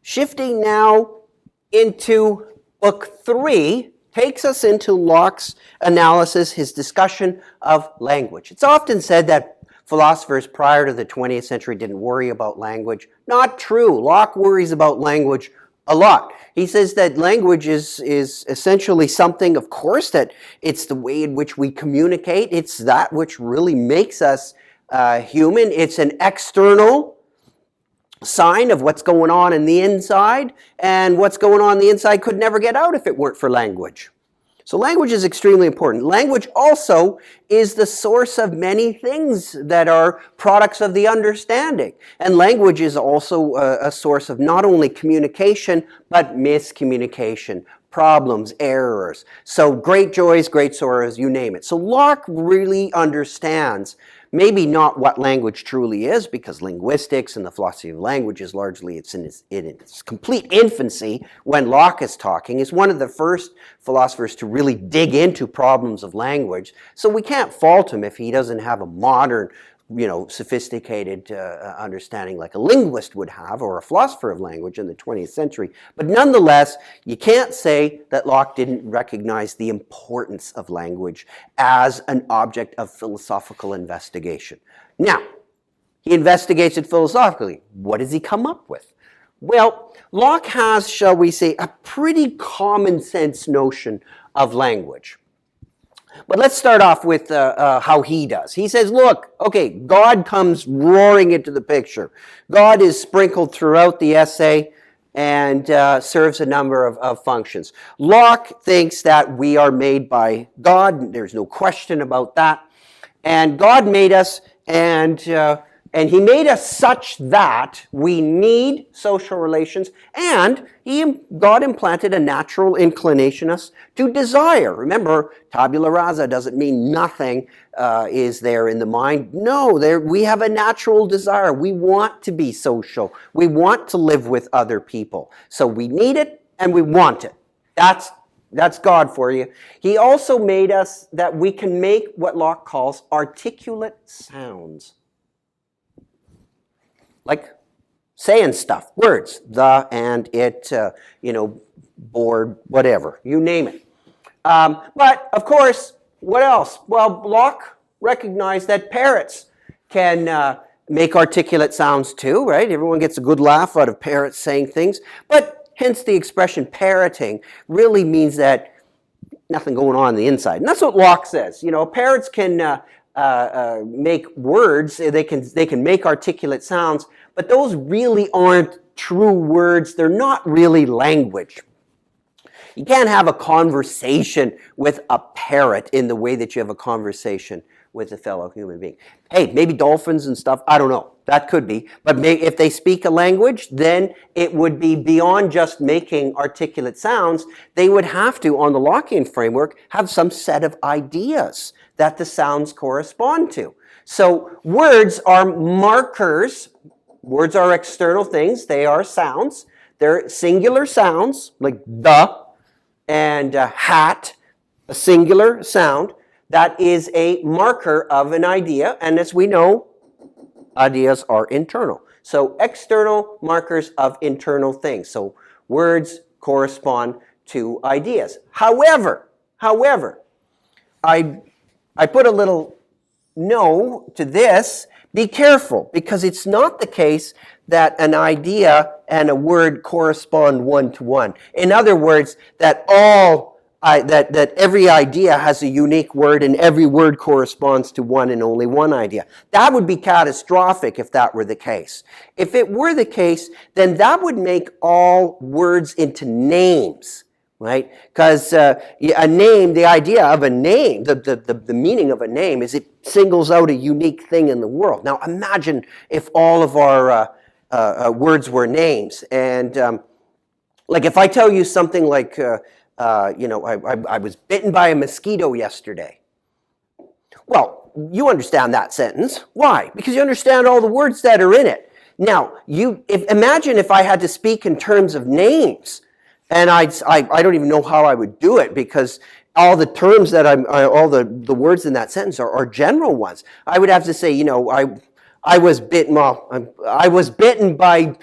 Shifting now into book 3 takes us into Locke's analysis, his discussion of language. It's often said that philosophers prior to the 20th century didn't worry about language. Not true. Locke worries about language a lot. He says that language is essentially something, of course, that it's the way in which we communicate. It's that which really makes us human. It's an external sign of what's going on in the inside, and what's going on in the inside could never get out if it weren't for language. So language is extremely important. Language also is the source of many things that are products of the understanding. And language is also a source of not only communication, but miscommunication, problems, errors. So great joys, great sorrows, you name it. So Locke really understands maybe not what language truly is, because linguistics and the philosophy of language is largely, it's in its complete infancy when Locke is talking. He's one of the first philosophers to really dig into problems of language. So we can't fault him if he doesn't have a modern, sophisticated understanding like a linguist would have, or a philosopher of language in the 20th century. But nonetheless, you can't say that Locke didn't recognize the importance of language as an object of philosophical investigation. Now, he investigates it philosophically. What does he come up with? Well, Locke has, shall we say, a pretty common sense notion of language. But let's start off with how he does. He says, look, okay, God comes roaring into the picture. God is sprinkled throughout the essay and serves a number of functions. Locke thinks that we are made by God. There's no question about that. And God made us, and he made us such that we need social relations, and God implanted a natural inclination us to desire. Remember, tabula rasa doesn't mean nothing is there in the mind. No, we have a natural desire. We want to be social. We want to live with other people. So we need it and we want it. That's God for you. He also made us that we can make what Locke calls articulate sounds. Like saying stuff, words, the, and, it, board, whatever, you name it. But, of course, what else? Well, Locke recognized that parrots can make articulate sounds too, right? Everyone gets a good laugh out of parrots saying things. But hence the expression parroting really means that nothing going on the inside. And that's what Locke says. Parrots can make words, they can make articulate sounds, but those really aren't true words. They're not really language. You can't have a conversation with a parrot in the way that you have a conversation with a fellow human being. Hey, maybe dolphins and stuff, I don't know. That could be. But if they speak a language, then it would be beyond just making articulate sounds. They would have to, on the Lockean framework, have some set of ideas that the sounds correspond to. So words are markers. Words are external things. They are sounds. They're singular sounds, like the and hat, a singular sound. That is a marker of an idea. And as we know, ideas are internal. So external markers of internal things. So words correspond to ideas. However, I put a little no to this. Be careful, because it's not the case that an idea and a word correspond one-to-one. In other words, that every idea has a unique word and every word corresponds to one and only one idea. That would be catastrophic if that were the case. If it were the case, then that would make all words into names, right? Because a name, the idea of a name, the meaning of a name is it singles out a unique thing in the world. Now imagine if all of our words were names. And like if I tell you something like, I was bitten by a mosquito yesterday. Well, you understand that sentence. Why? Because you understand all the words that are in it. Now, imagine if I had to speak in terms of names, and I don't even know how I would do it, because all the terms that all the words in that sentence are general ones. I would have to say, I was bitten. Well, I was bitten by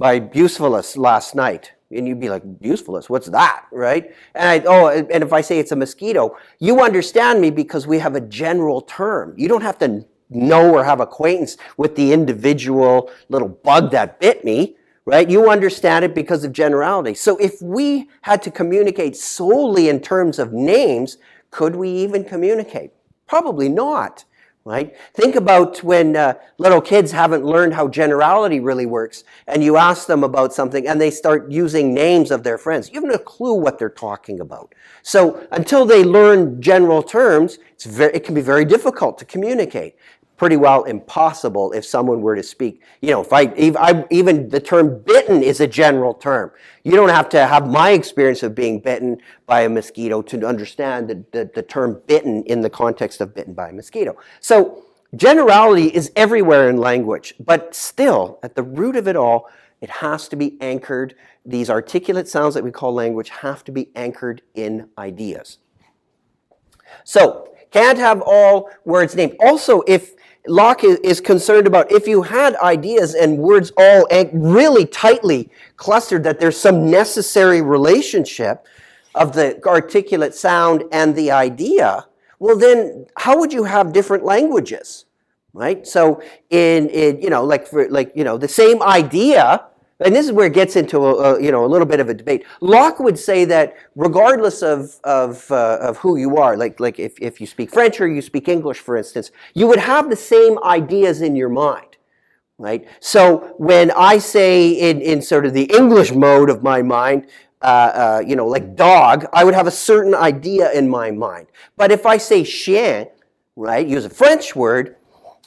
by Bucephalus last night. And you'd be like, Bucephalus, what's that, right? And and if I say it's a mosquito, you understand me because we have a general term. You don't have to know or have acquaintance with the individual little bug that bit me, right? You understand it because of generality. So if we had to communicate solely in terms of names, could we even communicate? Probably not. Right? Think about when little kids haven't learned how generality really works, and you ask them about something and they start using names of their friends. You have no clue what they're talking about. So until they learn general terms, it can be very difficult to communicate. Pretty well impossible if someone were to speak. You know, even the term bitten is a general term. You don't have to have my experience of being bitten by a mosquito to understand the term bitten in the context of bitten by a mosquito. So generality is everywhere in language, but still, at the root of it all, it has to be anchored. These articulate sounds that we call language have to be anchored in ideas. So, can't have all words named. Also, if Locke is concerned about if you had ideas and words all really tightly clustered, that there's some necessary relationship of the articulate sound and the idea, well then how would you have different languages, right? So the same idea, and this is where it gets into a little bit of a debate. Locke would say that regardless of who you are, like if you speak French or you speak English, for instance, you would have the same ideas in your mind, right? So when I say in sort of the English mode of my mind, like dog, I would have a certain idea in my mind. But if I say chien, right, use a French word,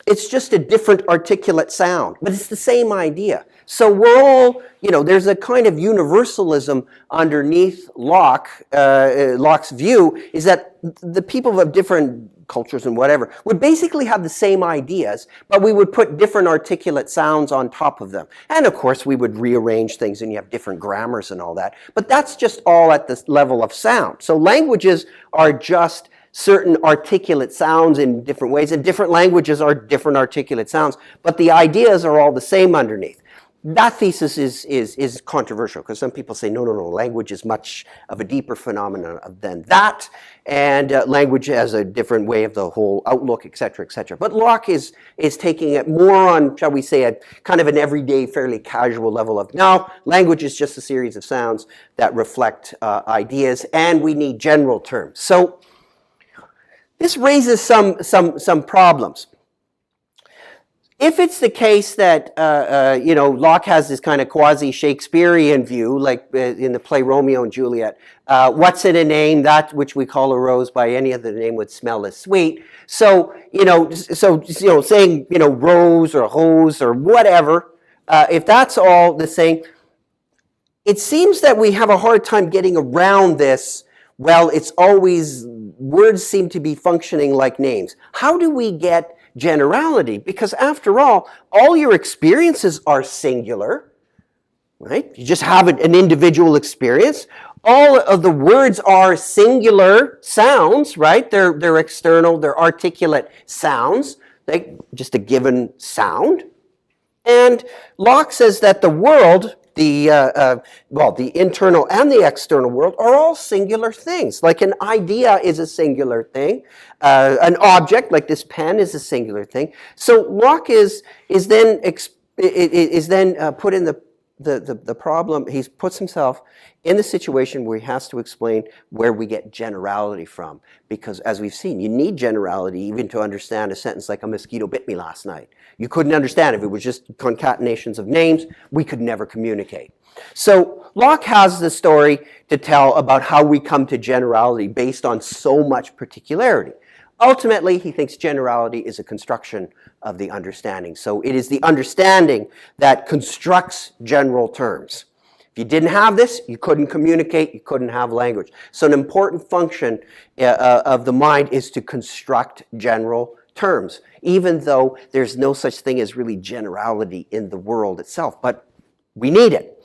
it's just a different articulate sound, but it's the same idea. So we're all, there's a kind of universalism underneath Locke's view, is that the people of different cultures and whatever would basically have the same ideas, but we would put different articulate sounds on top of them. And of course we would rearrange things and you have different grammars and all that, but that's just all at the level of sound. So languages are just certain articulate sounds in different ways, and different languages are different articulate sounds, but the ideas are all the same underneath. That thesis is controversial because some people say, no, language is much of a deeper phenomenon than that, and language has a different way of the whole outlook, et cetera, et cetera. But Locke is taking it more on, shall we say, a kind of an everyday, fairly casual level of, no, language is just a series of sounds that reflect ideas, and we need general terms. So this raises some problems. If it's the case that, Locke has this kind of quasi-Shakespearean view, like in the play Romeo and Juliet, what's in a name? That which we call a rose by any other name would smell as sweet. So, saying, rose or hose or whatever, if that's all the same, it seems that we have a hard time getting around this. Well, it's always, words seem to be functioning like names. How do we get generality? Because after all your experiences are singular, right? You just have an individual experience. All of the words are singular sounds, right? They're external, they're articulate sounds, just a given sound. And Locke says that the world, the internal and the external world are all singular things. Like an idea is a singular thing. An object, like this pen, is a singular thing. So Locke is then put in the problem. He puts himself in the situation where he has to explain where we get generality from. Because as we've seen, you need generality even to understand a sentence like a mosquito bit me last night. You couldn't understand if it was just concatenations of names. We could never communicate. So Locke has the story to tell about how we come to generality based on so much particularity. Ultimately, he thinks generality is a construction of the understanding. So it is the understanding that constructs general terms. If you didn't have this, you couldn't communicate, you couldn't have language. So an important function of the mind is to construct general terms, even though there's no such thing as really generality in the world itself, but we need it.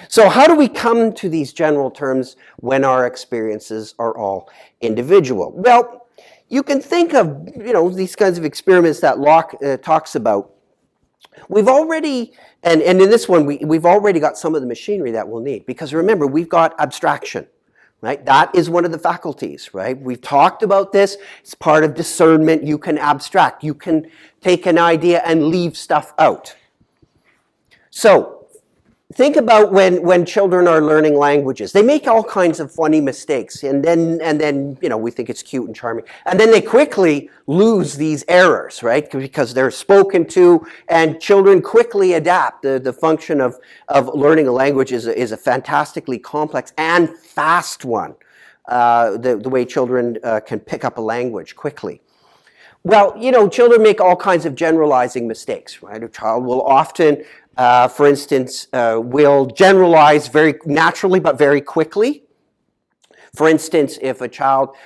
So how do we come to these general terms when our experiences are all individual? Well, you can think of, these kinds of experiments that Locke talks about. We've already, and in this one, we've already got some of the machinery that we'll need. Because remember, we've got abstraction, right? That is one of the faculties, right? We've talked about this. It's part of discernment. You can abstract. You can take an idea and leave stuff out. So, think about when children are learning languages. They make all kinds of funny mistakes, and then we think it's cute and charming. And then they quickly lose these errors, right? Because they're spoken to, and children quickly adapt. The function of learning a language is a fantastically complex and fast one. The way children can pick up a language quickly. Well, children make all kinds of generalizing mistakes, right? A child will often, for instance, will generalize very naturally but very quickly. For instance, if a child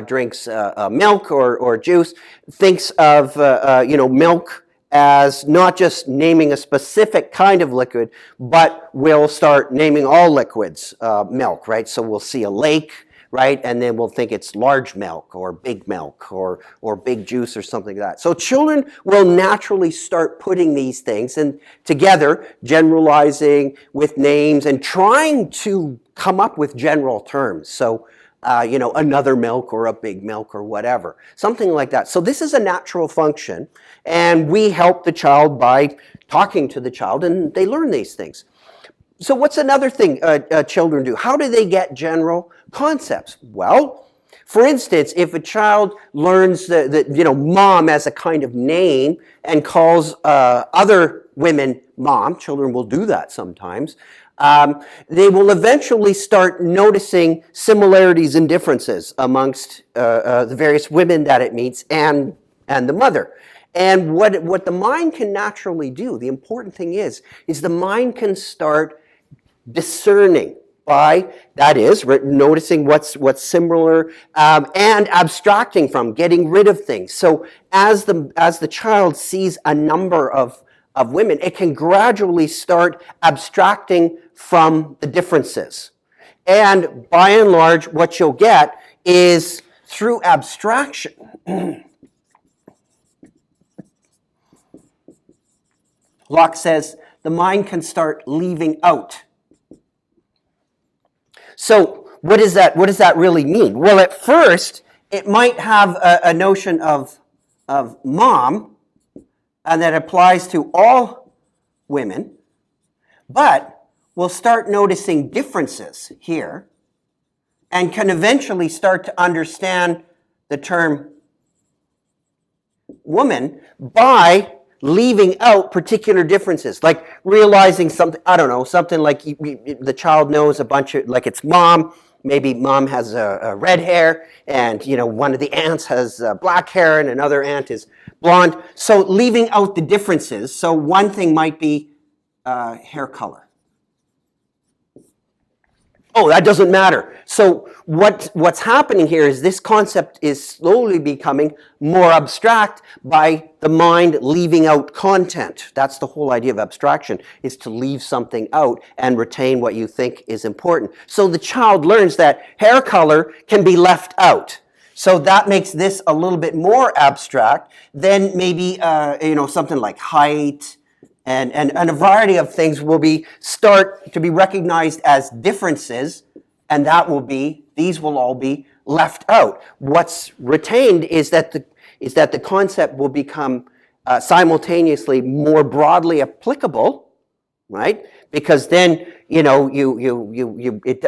drinks milk or juice, thinks of milk as not just naming a specific kind of liquid, but will start naming all liquids milk, right? So we'll see a lake, right? And then we'll think it's large milk or big big juice or something like that. So children will naturally start putting these things together, generalizing with names and trying to come up with general terms. So, another milk or a big milk or whatever, something like that. So this is a natural function, and we help the child by talking to the child, and they learn these things. So what's another thing children do? How do they get general concepts? Well, for instance, if a child learns mom as a kind of name and calls other women mom, children will do that sometimes, they will eventually start noticing similarities and differences amongst the various women that it meets and the mother. And what the mind can naturally do, the important thing is the mind can start discerning by, that is, noticing what's similar and abstracting from, getting rid of things. So as the child sees a number of women, it can gradually start abstracting from the differences. And by and large, what you'll get is through abstraction. Locke says the mind can start leaving out. So what does that really mean? Well, at first, it might have a notion of mom, and that applies to all women, but we'll start noticing differences here, and can eventually start to understand the term woman by leaving out particular differences, like realizing something, I don't know, something like the child knows a bunch of, like it's mom, maybe mom has a red hair, and one of the aunts has black hair, and another aunt is blonde. So leaving out the differences, so one thing might be hair color. Oh, that doesn't matter. So what's happening here is this concept is slowly becoming more abstract by the mind leaving out content. That's the whole idea of abstraction, is to leave something out and retain what you think is important. So the child learns that hair color can be left out. So that makes this a little bit more abstract than maybe something like height, and a variety of things will start to be recognized as differences, and these will all be left out. What's retained is that the concept will become simultaneously more broadly applicable, right? Because then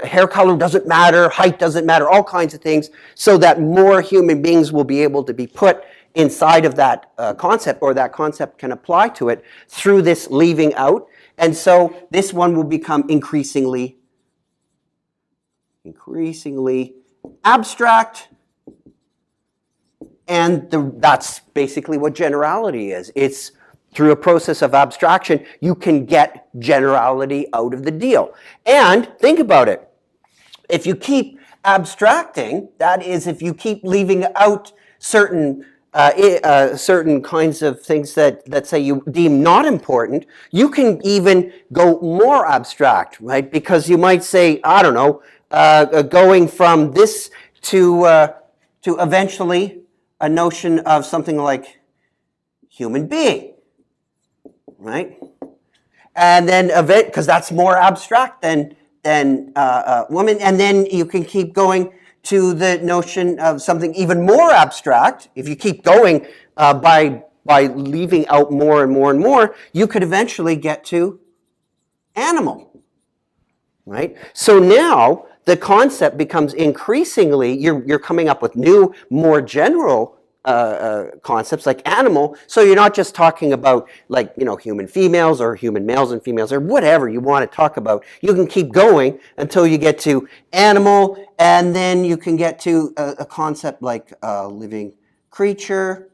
hair color doesn't matter, height doesn't matter, all kinds of things, so that more human beings will be able to be put inside of that concept, or that concept can apply to it through this leaving out. And so this one will become increasingly abstract, and that's basically what generality is. It's through a process of abstraction, you can get generality out of the deal. And think about it. If you keep abstracting, that is, if you keep leaving out certain kinds of things that say you deem not important, you can even go more abstract, right? Because you might say, I don't know, going from this to eventually a notion of something like human being. right? And then because that's more abstract than woman, and then you can keep going to the notion of something even more abstract. If you keep going by leaving out more and more and more, you could eventually get to animal, right? So now the concept becomes increasingly, you're coming up with new, more general concepts like animal. So you're not just talking about like, human females or human males and females or whatever you want to talk about. You can keep going until you get to animal, and then you can get to a concept like living creature.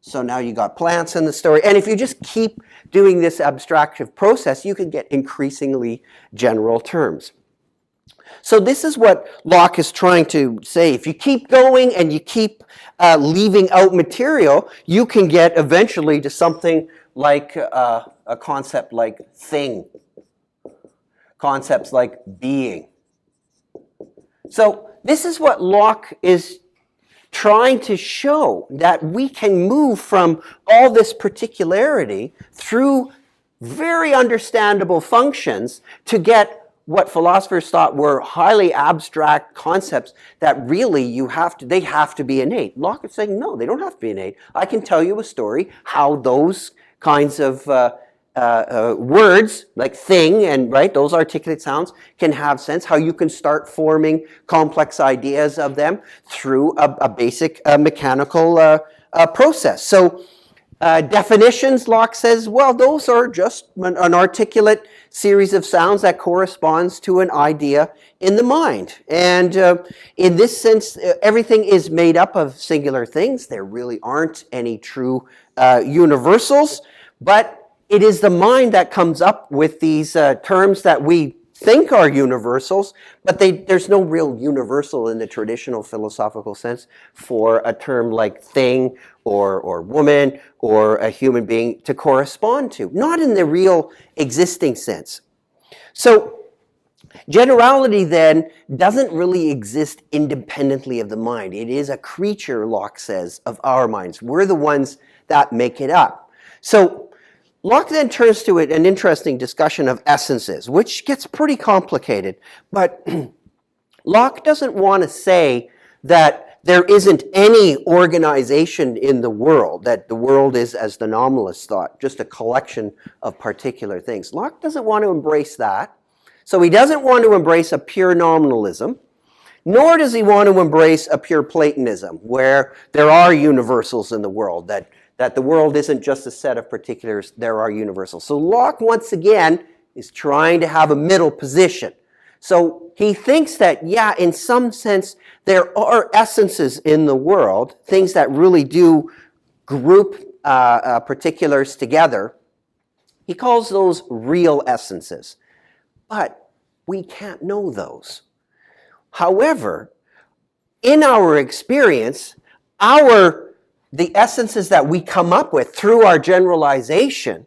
So now you got plants in the story. And if you just keep doing this abstractive process, you can get increasingly general terms. So this is what Locke is trying to say. If you keep going and you keep leaving out material, you can get eventually to something like a concept like thing, concepts like being. So this is what Locke is trying to show, that we can move from all this particularity through very understandable functions to get what philosophers thought were highly abstract concepts that really they have to be innate. Locke is saying, no, they don't have to be innate. I can tell you a story how those kinds of words like thing and those articulate sounds can have sense, how you can start forming complex ideas of them through a basic mechanical process. So definitions, Locke says, well, those are just an articulate series of sounds that corresponds to an idea in the mind. And in this sense, everything is made up of singular things. There really aren't any true universals, but it is the mind that comes up with these terms that we think are universals, but there's no real universal in the traditional philosophical sense for a term like thing or woman or a human being to correspond to, not in the real existing sense. So generality then doesn't really exist independently of the mind. It is a creature, Locke says, of our minds. We're the ones that make it up. So Locke then turns to an interesting discussion of essences, which gets pretty complicated. But Locke doesn't want to say that there isn't any organization in the world, that the world is, as the nominalists thought, just a collection of particular things. Locke doesn't want to embrace that. So he doesn't want to embrace a pure nominalism, nor does he want to embrace a pure Platonism, where there are universals in the world, that the world isn't just a set of particulars, there are universals. So Locke, once again, is trying to have a middle position. So he thinks that, yeah, in some sense, there are essences in the world, things that really do group particulars together. He calls those real essences. But we can't know those. However, in our experience, the essences that we come up with through our generalization,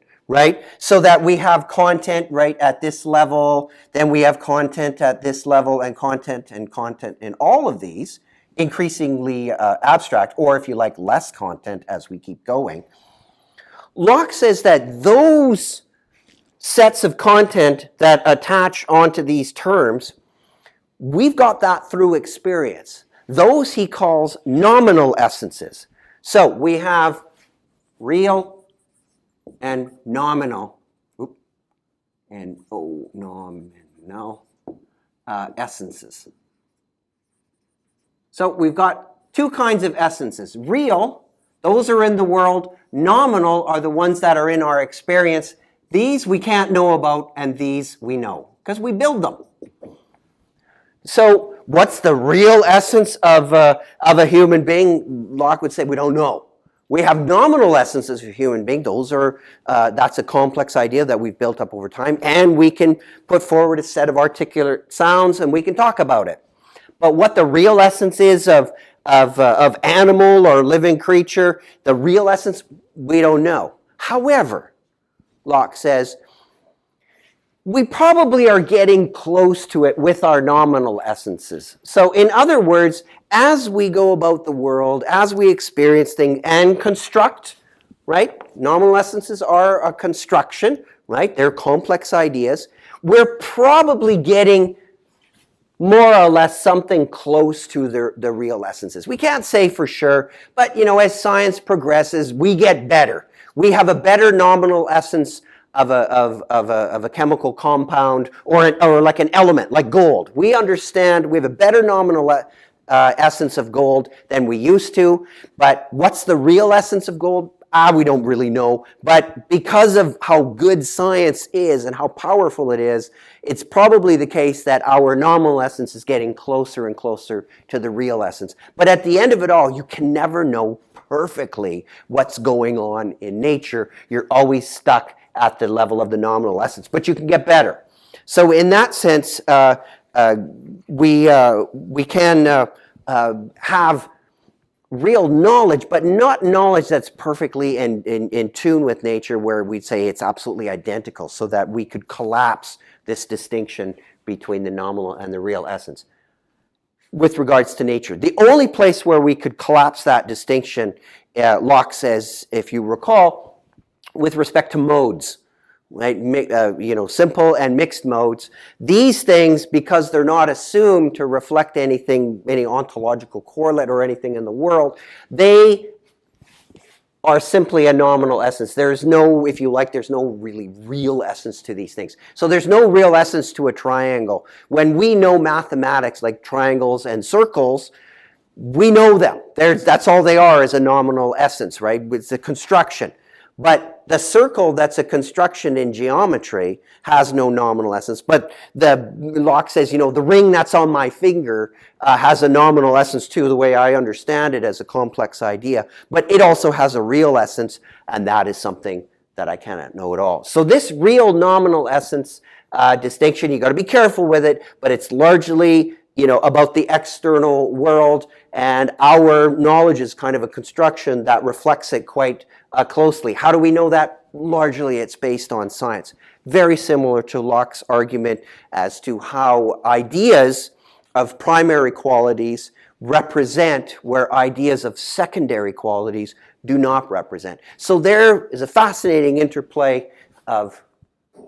so that we have content at this level, then we have content at this level, and content in all of these, increasingly abstract, or if you like, less content as we keep going. Locke says that those sets of content that attach onto these terms, we've got that through experience. Those he calls nominal essences. So we have real and nominal, nominal essences. So we've got two kinds of essences. Real, those are in the world. Nominal are the ones that are in our experience. These we can't know about, and these we know, because we build them. So what's the real essence of a human being? Locke would say we don't know. We have nominal essences of a human being. Those are that's a complex idea that we've built up over time, and we can put forward a set of articulate sounds, and we can talk about it. But what the real essence is of animal or living creature, the real essence, we don't know. However, Locke says, we probably are getting close to it with our nominal essences. So in other words, as we go about the world, as we experience things and construct right? Nominal essences are a construction, right? They're complex ideas. We're probably getting more or less something close to the real essences. We can't say for sure, but as science progresses, we get better. We have a better nominal essence of a chemical compound or like an element, like gold. We understand we have a better nominal essence of gold than we used to, but what's the real essence of gold? We don't really know, but because of how good science is and how powerful it is, it's probably the case that our nominal essence is getting closer and closer to the real essence. But at the end of it all, you can never know perfectly what's going on in nature. You're always stuck at the level of the nominal essence, but you can get better. So in that sense, we can have real knowledge, but not knowledge that's perfectly in tune with nature, where we'd say it's absolutely identical, so that we could collapse this distinction between the nominal and the real essence with regards to nature. The only place where we could collapse that distinction, Locke says, if you recall, with respect to modes. Right? Simple and mixed modes. These things, because they're not assumed to reflect anything, any ontological correlate or anything in the world, they are simply a nominal essence. There's no, if you like, there's no really real essence to these things. So there's no real essence to a triangle. When we know mathematics like triangles and circles, we know them. That's all they are, is a nominal essence, right? It's a construction. But the circle that's a construction in geometry has no nominal essence. But Locke says, the ring that's on my finger has a nominal essence too, the way I understand it as a complex idea. But it also has a real essence, and that is something that I cannot know at all. So this real nominal essence distinction, you got to be careful with it, but it's largely about the external world, and our knowledge is kind of a construction that reflects it quite closely. How do we know that? Largely it's based on science. Very similar to Locke's argument as to how ideas of primary qualities represent where ideas of secondary qualities do not represent. So there is a fascinating interplay of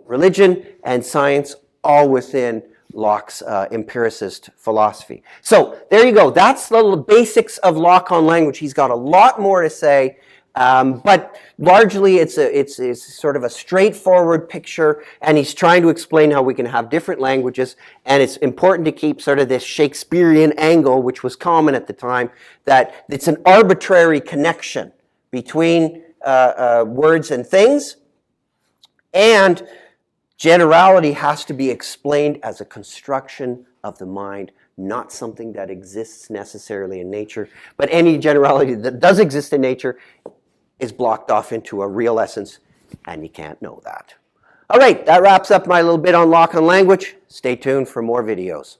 religion and science, all within Locke's empiricist philosophy. So there you go. That's the basics of Locke on language. He's got a lot more to say, but largely it's sort of a straightforward picture, and he's trying to explain how we can have different languages, and it's important to keep sort of this Shakespearean angle, which was common at the time, that it's an arbitrary connection between words and things, and generality has to be explained as a construction of the mind, not something that exists necessarily in nature. But any generality that does exist in nature is blocked off into a real essence, and you can't know that. All right, that wraps up my little bit on Locke and language. Stay tuned for more videos.